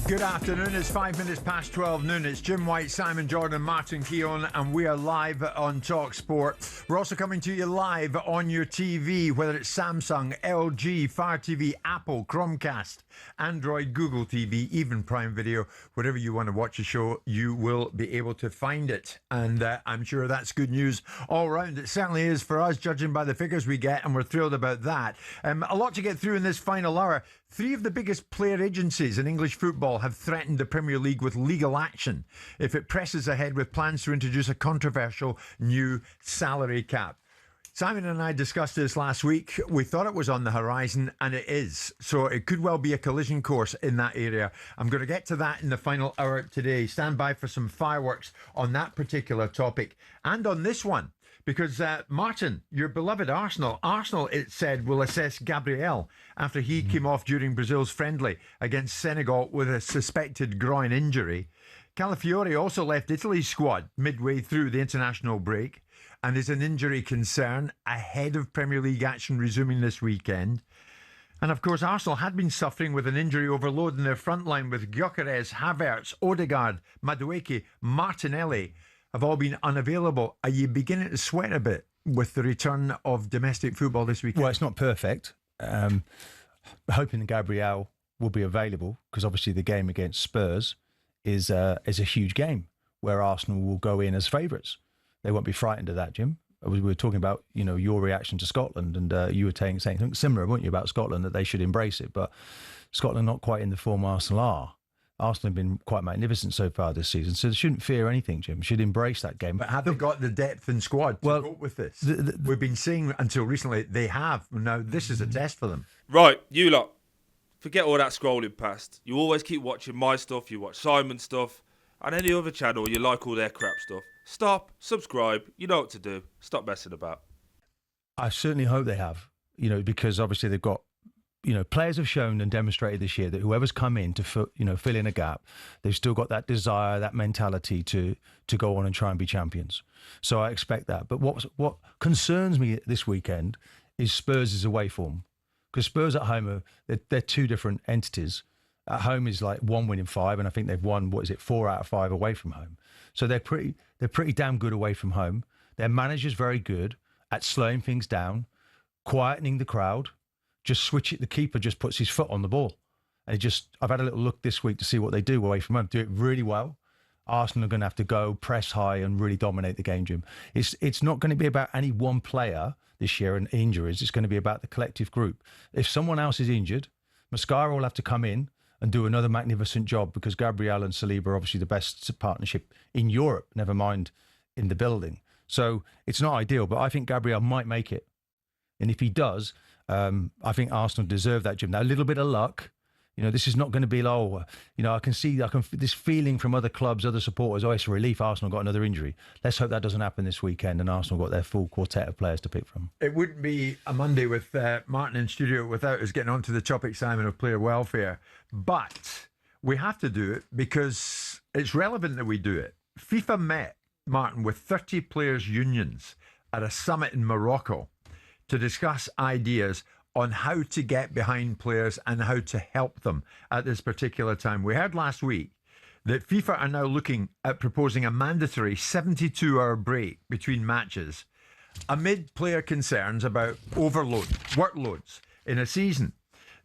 Good afternoon. It's 5 minutes past 12 noon. It's Jim White, Simon Jordan, Martin Keown, and we are live on talkSPORT. We're also coming to you live on your TV, whether it's Samsung, LG, Fire TV, Apple, Chromecast, Android, Google TV, even Prime Video. Wherever you want to watch a show, you will be able to find it. And I'm sure that's good news all round. It certainly is for us, judging by the figures we get, and we're thrilled about that. A lot to get through in this final hour. Three of the biggest player agencies in English football have threatened the Premier League with legal action if it presses ahead with plans to introduce a controversial new salary cap. Simon and I discussed this last week. We thought it was on the horizon, and it is. So it could well be a collision course in that area. I'm going to get to that in the final hour today. Stand by for some fireworks on that particular topic and on this one. Because, Martin, your beloved Arsenal, it said, will assess Gabriel after he came off during Brazil's friendly against Senegal with a suspected groin injury. Calafiori also left Italy's squad midway through the international break and is an injury concern ahead of Premier League action resuming this weekend. And, of course, Arsenal had been suffering with an injury overload in their front line with Gyökeres, Havertz, Odegaard, Madueke, Martinelli have all been unavailable. Are you beginning to sweat a bit with the return of domestic football this weekend? Well, it's not perfect. Hoping that Gabriel will be available because obviously the game against Spurs is a huge game where Arsenal will go in as favourites. They won't be frightened of that, Jim. We were talking about, your reaction to Scotland, and you were saying something similar, weren't you, about Scotland, that they should embrace it. But Scotland not quite in the form Arsenal are. Arsenal have been quite magnificent so far this season, so they shouldn't fear anything, Jim. Should embrace that game. But have they got the depth in squad to cope with this? We've been seeing until recently they have. Now this is a test for them. Right, you lot, forget all that scrolling past. You always keep watching my stuff, you watch Simon's stuff, and any other channel, you like all their crap stuff. Stop, subscribe, you know what to do. Stop messing about. I certainly hope they have, because obviously they've got, players have shown and demonstrated this year that whoever's come in to fill in a gap, they've still got that desire, that mentality to go on and try and be champions. So I expect that. But what concerns me this weekend is Spurs' away form, because Spurs at home they're two different entities. At home is like 1 win in 5, and I think they've won 4 out of 5 away from home. So they're pretty damn good away from home. Their manager's very good at slowing things down, quietening the crowd. Just switch it. The keeper just puts his foot on the ball. And I've had a little look this week to see what they do away from home. Do it really well. Arsenal are going to have to go press high and really dominate the game, Jim. It's not going to be about any one player this year and injuries. It's going to be about the collective group. If someone else is injured, Mascara will have to come in and do another magnificent job, because Gabriel and Saliba are obviously the best partnership in Europe, never mind in the building. So it's not ideal, but I think Gabriel might make it. And if he does, I think Arsenal deserve that, Jim. Now, a little bit of luck. This is not going to be I can see this feeling from other clubs, other supporters. Oh, it's a relief Arsenal got another injury. Let's hope that doesn't happen this weekend and Arsenal got their full quartet of players to pick from. It wouldn't be a Monday with Martin in studio without us getting onto the topic, Simon, of player welfare. But we have to do it because it's relevant that we do it. FIFA met, Martin, with 30 players' unions at a summit in Morocco to discuss ideas on how to get behind players and how to help them at this particular time. We heard last week that FIFA are now looking at proposing a mandatory 72-hour break between matches amid player concerns about overload, workloads in a season.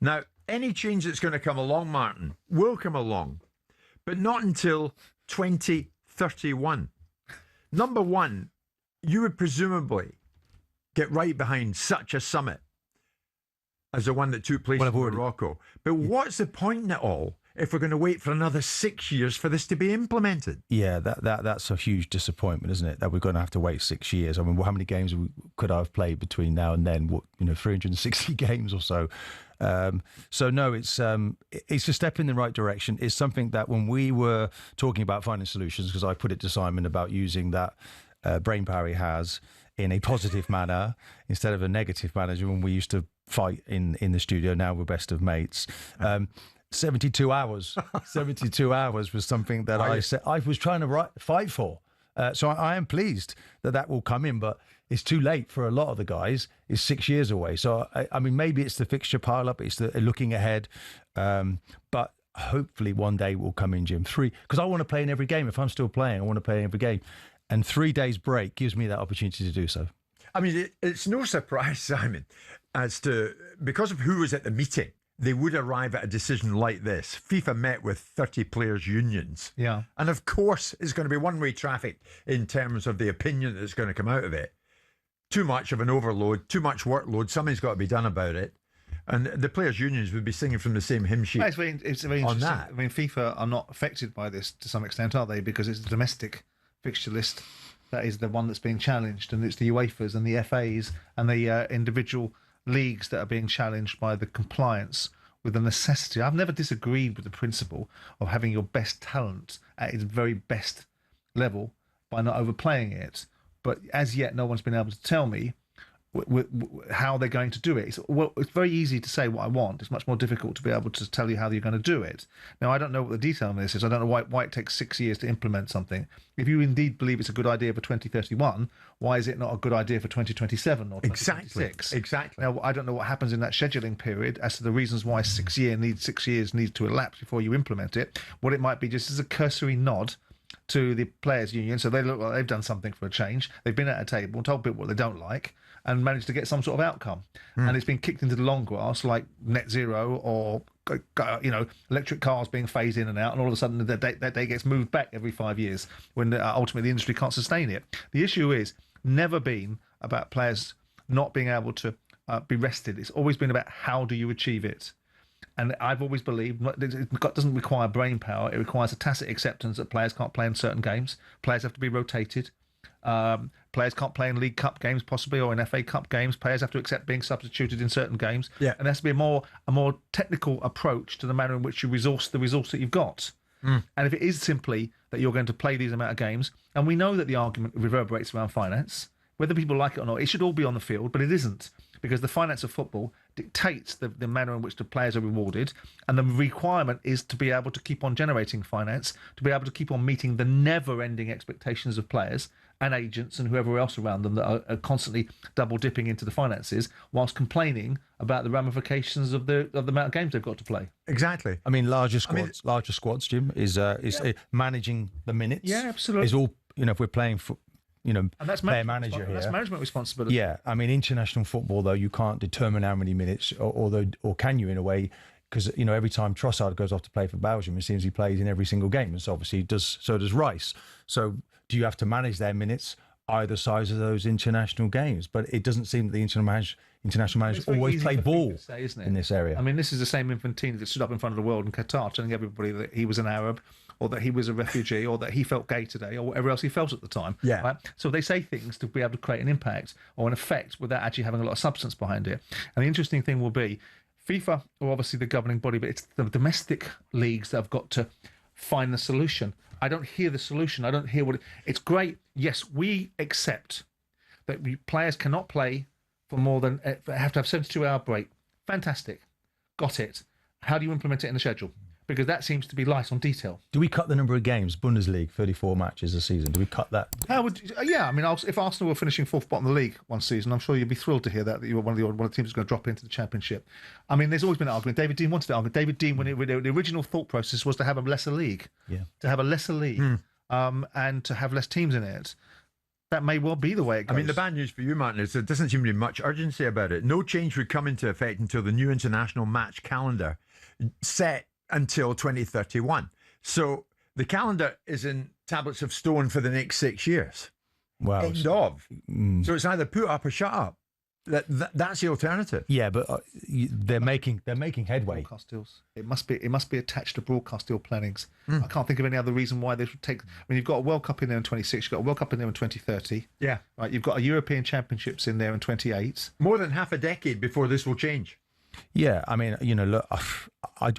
Now, any change that's going to come along, Martin, will come along, but not until 2031. Number one, you would presumably get right behind such a summit as the one that took place in Morocco. But what's the point in it all if we're going to wait for another 6 years for this to be implemented? Yeah, that's a huge disappointment, isn't it? That we're going to have to wait 6 years. I mean, how many games could I have played between now and then? 360 games or so. So no, it's a step in the right direction. It's something that when we were talking about finding solutions, because I put it to Simon about using that brain power he has in a positive manner instead of a negative manner, when we used to fight in the studio. Now we're best of mates. 72 hours. 72 hours was something that I was trying to fight for. So I am pleased that will come in, but it's too late for a lot of the guys. It's 6 years away. So, I mean, maybe it's the fixture pile-up, it's the looking ahead. But hopefully one day will come in, Jim. Because I want to play in every game. If I'm still playing, I want to play in every game. And 3 days break gives me that opportunity to do so. I mean, it's no surprise, Simon, as to, because of who was at the meeting, they would arrive at a decision like this. FIFA met with 30 players' unions. Yeah. And of course, it's going to be one-way traffic in terms of the opinion that's going to come out of it. Too much of an overload, too much workload, something's got to be done about it. And the players' unions would be singing from the same hymn sheet. It's very interesting. That. I mean, FIFA are not affected by this to some extent, are they? Because it's the domestic fixture list that is the one that's being challenged, and it's the UEFAs and the FAs and the individual leagues that are being challenged by the compliance with the necessity. I've never disagreed with the principle of having your best talent at its very best level by not overplaying it. But as yet, no one's been able to tell me how they're going to do it. It's very easy to say what I want. It's much more difficult to be able to tell you how you're going to do it. Now, I don't know what the detail of this is. I don't know why it takes 6 years to implement something. If you indeed believe it's a good idea for 2031, why is it not a good idea for 2027 or 2026? Exactly. Now, I don't know what happens in that scheduling period as to the reasons why 6 years needs to elapse before you implement it. What it might be just as a cursory nod to the players' union, so they look like they've done something for a change. They've been at a table, told people what they don't like, and managed to get some sort of outcome. And it's been kicked into the long grass, like net zero or electric cars being phased in and out, and all of a sudden that day gets moved back every 5 years when ultimately the industry can't sustain it. The issue is never been about players not being able to be rested. It's always been about how do you achieve it. And I've always believed it doesn't require brain power. It requires a tacit acceptance that players can't play in certain games. Players have to be rotated. Players can't play in League Cup games, possibly, or in FA Cup games. Players have to accept being substituted in certain games. Yeah. And there has to be a more technical approach to the manner in which you resource the resource that you've got. And if it is simply that you're going to play these amount of games, and we know that the argument reverberates around finance, whether people like it or not, it should all be on the field, but it isn't, because the finance of football dictates the manner in which the players are rewarded, and the requirement is to be able to keep on generating finance, to be able to keep on meeting the never-ending expectations of players and agents and whoever else around them that are constantly double-dipping into the finances whilst complaining about the ramifications of the amount of games they've got to play. Exactly. I mean, larger squads, Jim, is managing the minutes. Yeah, absolutely. Is all, if we're playing for, and that's player manager here. That's management responsibility. Yeah, I mean, international football, though, you can't determine how many minutes, or can you in a way? Because every time Trossard goes off to play for Belgium, it seems he plays in every single game, and so obviously so does Rice. So do you have to manage their minutes either sides of those international games? But it doesn't seem that the international managers always play ball in this area. I mean, this is the same Infantino that stood up in front of the world in Qatar telling everybody that he was an Arab, or that he was a refugee, or that he felt gay today, or whatever else he felt at the time. Yeah. Right? So they say things to be able to create an impact or an effect without actually having a lot of substance behind it. And the interesting thing will be, FIFA are obviously the governing body, but it's the domestic leagues that have got to find the solution. I don't hear the solution. I don't hear it's great. Yes, we accept that players cannot play for more than, have to have 72-hour break. Fantastic. Got it. How do you implement it in the schedule? Because that seems to be light on detail. Do we cut the number of games? Bundesliga, 34 matches a season. Do we cut that? Yeah, I mean, if Arsenal were finishing fourth bottom of the league one season, I'm sure you'd be thrilled to hear that you were one of the teams that's going to drop into the Championship. I mean, there's always been an argument. David Dean wanted to argue. David Dean, the original thought process was to have a lesser league. Yeah. To have a lesser league, and to have less teams in it. That may well be the way it goes. I mean, the bad news for you, Martin, is there doesn't seem to be much urgency about it. No change would come into effect until the new international match calendar set until 2031. So the calendar is in tablets of stone for the next 6 years. Wow. End of. So it's either put up or shut up. That's the alternative. Yeah, but they're making headway. Broadcast deals. It must be attached to broadcast deal plannings. I can't think of any other reason why this would take. I mean, you've got a World Cup in there in 26. You've got a World Cup in there in 2030. Yeah. Right. You've got a European Championships in there in 28. More than half a decade before this will change. Yeah, I mean, look,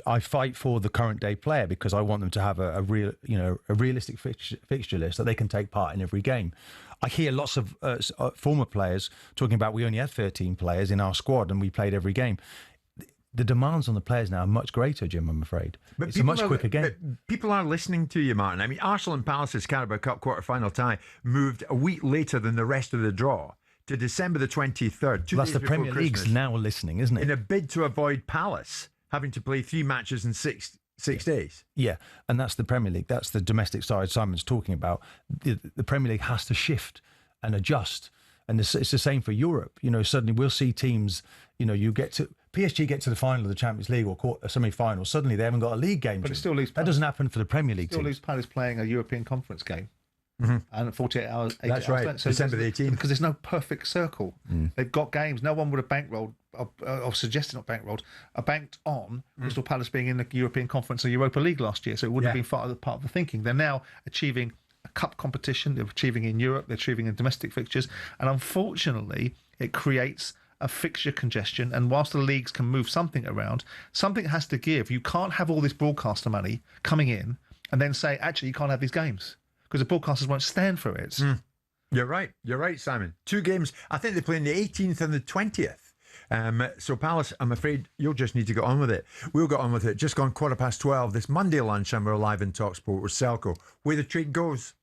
I fight for the current day player because I want them to have a realistic fixture list that they can take part in every game. I hear lots of former players talking about we only had 13 players in our squad and we played every game. The demands on the players now are much greater, Jim, I'm afraid. But it's a much quicker game. But people are listening to you, Martin. I mean, Arsenal and Palace's Carabao Cup quarter-final tie moved a week later than the rest of the draw to December the 23rd. That's the Premier League's now listening, isn't it? In a bid to avoid Palace having to play 3 matches in 6 6 days. Yeah, and that's the Premier League. That's the domestic side Simon's talking about. The Premier League has to shift and adjust. And it's the same for Europe. Suddenly we'll see teams, PSG get to the final of the Champions League or semi-final. Suddenly they haven't got a league game. But it still leaves. That doesn't happen for the Premier League Still teams. leaves Palace playing a European Conference game. And 48 hours. That's right. So December the 18th. Because there's no perfect circle. They've got games. No one would have bankrolled, or suggested not bankrolled, banked on Crystal Palace being in the European Conference or Europa League last year. So it wouldn't have been part of the thinking. They're now achieving a cup competition. They're achieving in Europe. They're achieving in domestic fixtures. And unfortunately, it creates a fixture congestion. And whilst the leagues can move something around, something has to give. You can't have all this broadcaster money coming in and then say, actually, you can't have these games, because the broadcasters won't stand for it. You're right, Simon. 2 games. I think they play on the 18th and the 20th. So Palace, I'm afraid you'll just need to get on with it. We'll get on with it. Just gone 12:15 this Monday lunch, and we're live in talkSPORT with Selco. Where the treat goes.